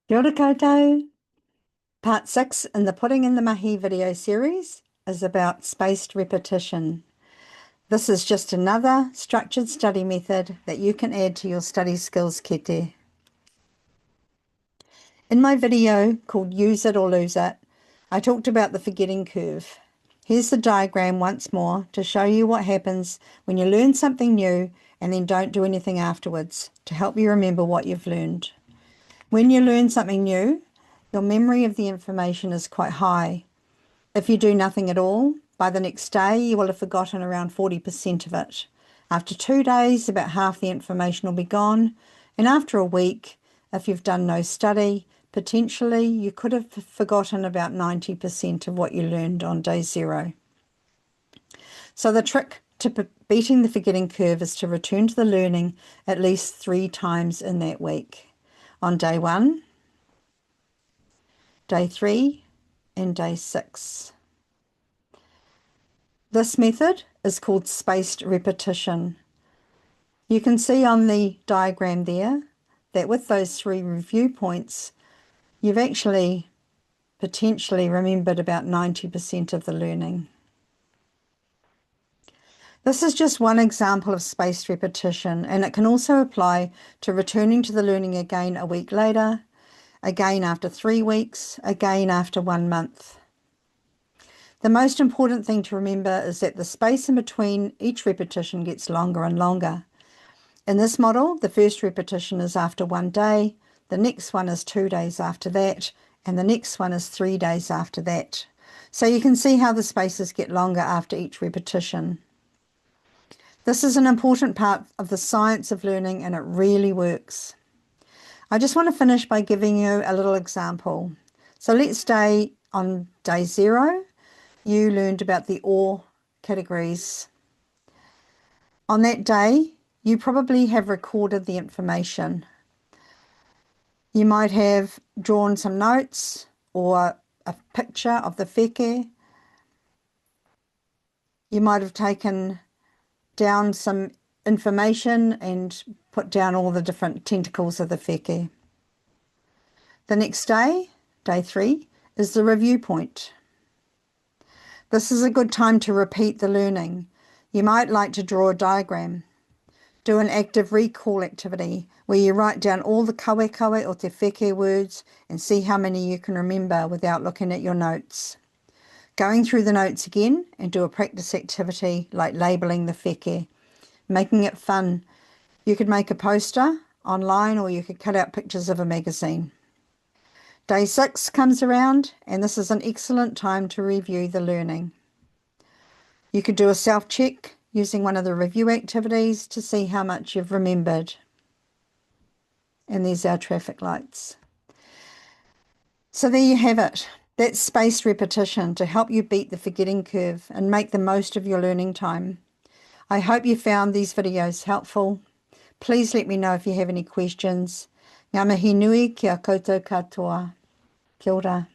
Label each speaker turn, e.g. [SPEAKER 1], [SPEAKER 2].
[SPEAKER 1] Kia ora koutou. Part 6 in the Putting in the Mahi video series is about spaced repetition. This is just another structured study method that you can add to your study skills kete. In my video called Use It or Lose It, I talked about the forgetting curve. Here's the diagram once more to show you what happens when you learn something new and then don't do anything afterwards to help you remember what you've learned. When you learn something new, your memory of the information is quite high. If you do nothing at all, by the next day you will have forgotten around 40% of it. After 2 days, about half the information will be gone, and after a week, if you've done no study, potentially you could have forgotten about 90% of what you learned on day 0. So the trick to beating the forgetting curve is to return to the learning at least 3 times in that week. On day 1, day 3, and day 6. This method is called spaced repetition. You can see on the diagram there that with those 3 review points, you've actually potentially remembered about 90% of the learning. This is just one example of spaced repetition, and it can also apply to returning to the learning again a week later, again after 3 weeks, again after 1 month. The most important thing to remember is that the space in between each repetition gets longer and longer. In this model, the first repetition is after 1 day, the next one is 2 days after that, and the next one is 3 days after that. So you can see how the spaces get longer after each repetition. This is an important part of the science of learning, and it really works. I just want to finish by giving you a little example. So let's say on day 0, you learned about the or categories. On that day, you probably have recorded the information. You might have drawn some notes or a picture of the kete. You might have taken down some information and put down all the different tentacles of the kete. The next day, day 3, is the review point. This is a good time to repeat the learning. You might like to draw a diagram. Do an active recall activity where you write down all the kawe or te kete words and see how many you can remember without looking at your notes. Going through the notes again and do a practice activity like labelling the kete, making it fun. You could make a poster online or you could cut out pictures of a magazine. Day 6 comes around and this is an excellent time to review the learning. You could do a self-check using one of the review activities to see how much you've remembered. And there's our traffic lights. So there you have it. That's spaced repetition to help you beat the forgetting curve and make the most of your learning time. I hope you found these videos helpful. Please let me know if you have any questions. Ngā mihi nui kia koutou katoa. Kia ora.